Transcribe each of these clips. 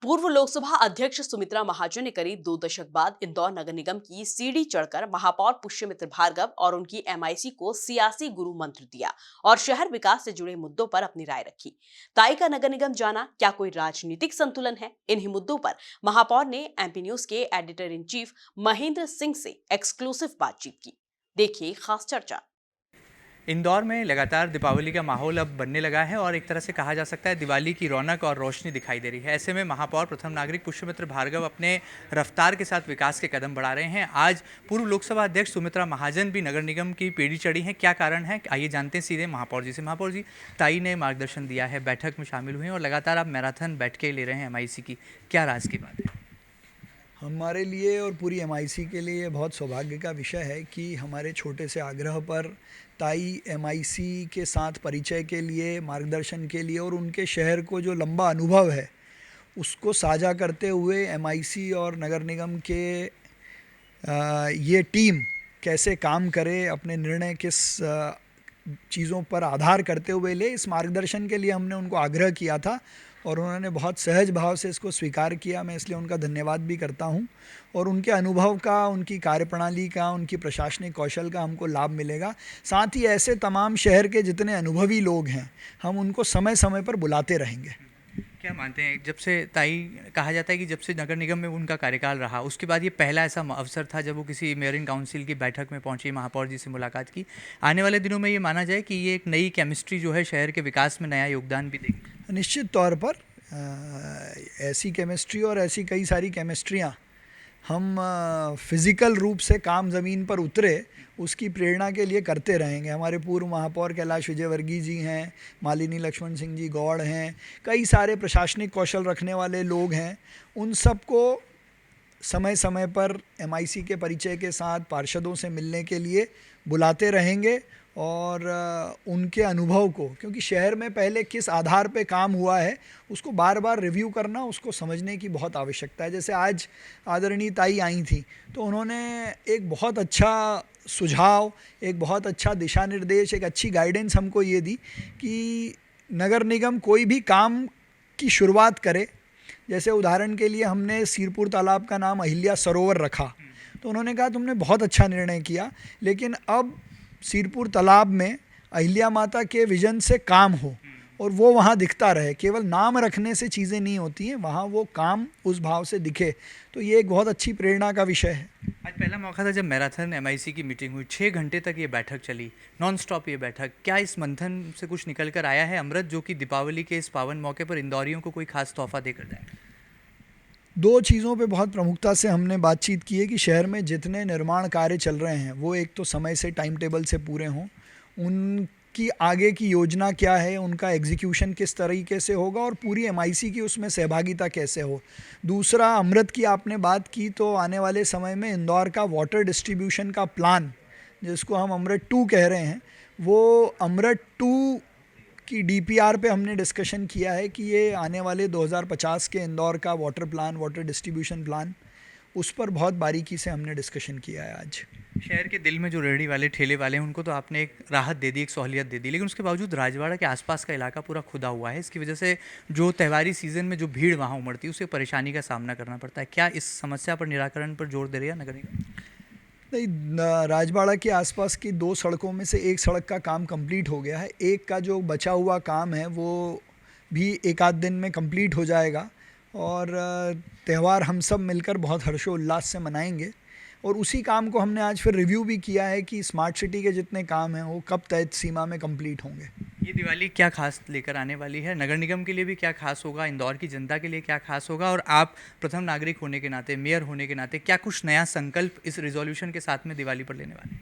पूर्व लोकसभा अध्यक्ष सुमित्रा महाजन ने करीब 2 दशक बाद इंदौर नगर निगम की सीढ़ी चढ़कर महापौर पुष्यमित्र भार्गव और उनकी एमआईसी को सियासी गुरु मंत्र दिया और शहर विकास से जुड़े मुद्दों पर अपनी राय रखी। ताई का नगर निगम जाना, क्या कोई राजनीतिक संतुलन है? इन्हीं मुद्दों पर महापौर ने एमपी न्यूज के editor in chief Mahendra Singh से एक्सक्लूसिव बातचीत की। देखिए खास चर्चा। इंदौर में लगातार दीपावली का माहौल अब बनने लगा है और एक तरह से कहा जा सकता है दिवाली की रौनक और रोशनी दिखाई दे रही है। ऐसे में महापौर प्रथम नागरिक पुष्यमित्र भार्गव अपने रफ्तार के साथ विकास के कदम बढ़ा रहे हैं। आज पूर्व लोकसभा अध्यक्ष सुमित्रा महाजन भी नगर निगम की पीढ़ी चढ़ी हैं। क्या कारण है, आइए जानते हैं सीधे महापौर जी से। महापौर जी, ताई ने मार्गदर्शन दिया है, बैठक में शामिल हुए हैं और लगातार आप मैराथन बैठकें ले रहे हैं एमआईसी की, क्या राज की बात है? हमारे लिए और पूरी एमआईसी के लिए बहुत सौभाग्य का विषय है कि हमारे छोटे से आग्रह पर ताई एमआईसी के साथ परिचय के लिए, मार्गदर्शन के लिए और उनके शहर को जो लंबा अनुभव है उसको साझा करते हुए एमआईसी और नगर निगम के ये टीम कैसे काम करे, अपने निर्णय किस चीज़ों पर आधार करते हुए ले, इस मार्गदर्शन के लिए हमने उनको आग्रह किया था और उन्होंने बहुत सहज भाव से इसको स्वीकार किया। मैं इसलिए उनका धन्यवाद भी करता हूं और उनके अनुभव का, उनकी कार्यप्रणाली का, उनकी प्रशासनिक कौशल का हमको लाभ मिलेगा। साथ ही ऐसे तमाम शहर के जितने अनुभवी लोग हैं हम उनको समय समय पर बुलाते रहेंगे। क्या मानते हैं, जब से ताई कहा जाता है कि जब से नगर निगम में उनका कार्यकाल रहा उसके बाद ये पहला ऐसा अवसर था जब वो किसी मेयर इन काउंसिल की बैठक में पहुंची, महापौर जी से मुलाकात की। आने वाले दिनों में ये माना जाए कि ये एक नई केमिस्ट्री जो है शहर के विकास में नया योगदान भी देगी। निश्चित तौर पर ऐसी केमिस्ट्री और ऐसी कई सारी केमिस्ट्रियाँ हम फिज़िकल रूप से काम ज़मीन पर उतरे उसकी प्रेरणा के लिए करते रहेंगे। हमारे पूर्व महापौर कैलाश विजयवर्गीय जी हैं, मालिनी लक्ष्मण सिंह जी गौड़ हैं, कई सारे प्रशासनिक कौशल रखने वाले लोग हैं। उन सबको समय समय पर एमआईसी के परिचय के साथ पार्षदों से मिलने के लिए बुलाते रहेंगे और उनके अनुभव को, क्योंकि शहर में पहले किस आधार पे काम हुआ है उसको बार बार रिव्यू करना, उसको समझने की बहुत आवश्यकता है। जैसे आज आदरणीय ताई आई थी तो उन्होंने एक बहुत अच्छा सुझाव, एक बहुत अच्छा दिशा निर्देश, एक अच्छी गाइडेंस हमको ये दी कि नगर निगम कोई भी काम की शुरुआत करे, जैसे उदाहरण के लिए हमने सिरपुर तालाब का नाम अहिल्या सरोवर रखा, तो उन्होंने कहा तुमने बहुत अच्छा निर्णय किया, लेकिन अब सिरपुर तालाब में अहिल्या माता के विजन से काम हो और वो वहाँ दिखता रहे। केवल नाम रखने से चीज़ें नहीं होती हैं, वहाँ वो काम उस भाव से दिखे। तो ये एक बहुत अच्छी प्रेरणा का विषय है। आज पहला मौका था जब मैराथन एमआईसी की मीटिंग हुई, 6 घंटे तक ये बैठक चली, नॉन स्टॉप ये बैठक। क्या इस मंथन से कुछ निकल कर आया है अमृत, जो कि दीपावली के इस पावन मौके पर इंदौरियों को कोई खास तोहफा देकर जाए? दो चीज़ों पे बहुत प्रमुखता से हमने बातचीत की है कि शहर में जितने निर्माण कार्य चल रहे हैं वो एक तो समय से, टाइम टेबल से पूरे हों, उनकी आगे की योजना क्या है, उनका एग्जीक्यूशन किस तरीके से होगा और पूरी एमआईसी की उसमें सहभागिता कैसे हो। दूसरा, अमृत की आपने बात की, तो आने वाले समय में इंदौर का वाटर डिस्ट्रीब्यूशन का प्लान, जिसको हम अमृत 2 कह रहे हैं, वो अमृत 2 कि डीपीआर पे हमने डिस्कशन किया है कि ये आने वाले 2050 के इंदौर का water plan, water distribution plan, उस पर बहुत बारीकी से हमने डिस्कशन किया है। आज शहर के दिल में जो रेहड़ी वाले, ठेले वाले हैं, उनको तो आपने एक राहत दे दी, एक सहूलियत दे दी, लेकिन उसके बावजूद राजवाड़ा के आसपास का इलाका पूरा खुदा हुआ है। इसकी वजह से जो त्योहारी सीजन में जो भीड़ वहाँ उमड़ती है उसे परेशानी का सामना करना पड़ता है। क्या इस समस्या पर निराकरण पर जोर दे रही है नगर निगम? नहीं, राजबाड़ा के आसपास की 2 सड़कों में से एक सड़क का काम कंप्लीट हो गया है। एक का जो बचा हुआ काम है वो भी एक आध दिन में कंप्लीट हो जाएगा और त्यौहार हम सब मिलकर बहुत हर्षोल्लास से मनाएंगे। और उसी काम को हमने आज फिर रिव्यू भी किया है कि स्मार्ट सिटी के जितने काम हैं वो कब तय सीमा में कंप्लीट होंगे। ये दिवाली क्या खास लेकर आने वाली है? नगर निगम के लिए भी क्या खास होगा, इंदौर की जनता के लिए क्या खास होगा, और आप प्रथम नागरिक होने के नाते, मेयर होने के नाते, क्या कुछ नया संकल्प इस रिजोल्यूशन के साथ में दिवाली पर लेने वाले हैं?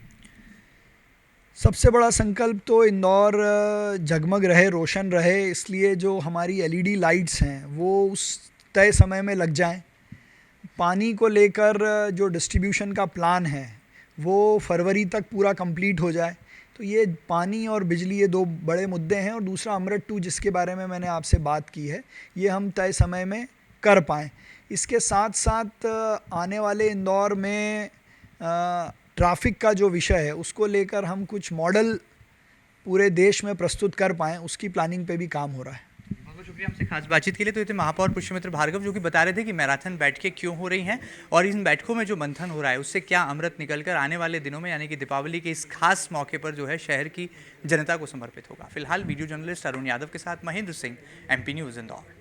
सबसे बड़ा संकल्प तो इंदौर जगमग रहे, रोशन रहे, इसलिए जो हमारी एलईडी लाइट्स हैं वो उस तय समय में लग जाएं। पानी को लेकर जो डिस्ट्रीब्यूशन का प्लान है वो फरवरी तक पूरा कंप्लीट हो जाए। तो ये पानी और बिजली, ये 2 बड़े मुद्दे हैं। और दूसरा अमृत 2 जिसके बारे में मैंने आपसे बात की है, ये हम तय समय में कर पाएँ। इसके साथ साथ आने वाले इंदौर में ट्रैफिक का जो विषय है उसको लेकर हम कुछ मॉडल पूरे देश में प्रस्तुत कर पाएँ, उसकी प्लानिंग पे भी काम हो रहा है। बहुत शुक्रिया। अभी हमसे खास बातचीत के लिए तो ये थे महापौर पुष्यमित्र भार्गव, जो कि बता रहे थे कि मैराथन बैठकें क्यों हो रही हैं और इन बैठकों में जो मंथन हो रहा है उससे क्या अमृत निकलकर आने वाले दिनों में यानी कि दीपावली के इस खास मौके पर जो है शहर की जनता को समर्पित होगा। फिलहाल वीडियो जर्नलिस्ट अरुण यादव के साथ महेंद्र सिंह, MP न्यूज़ इंदौर।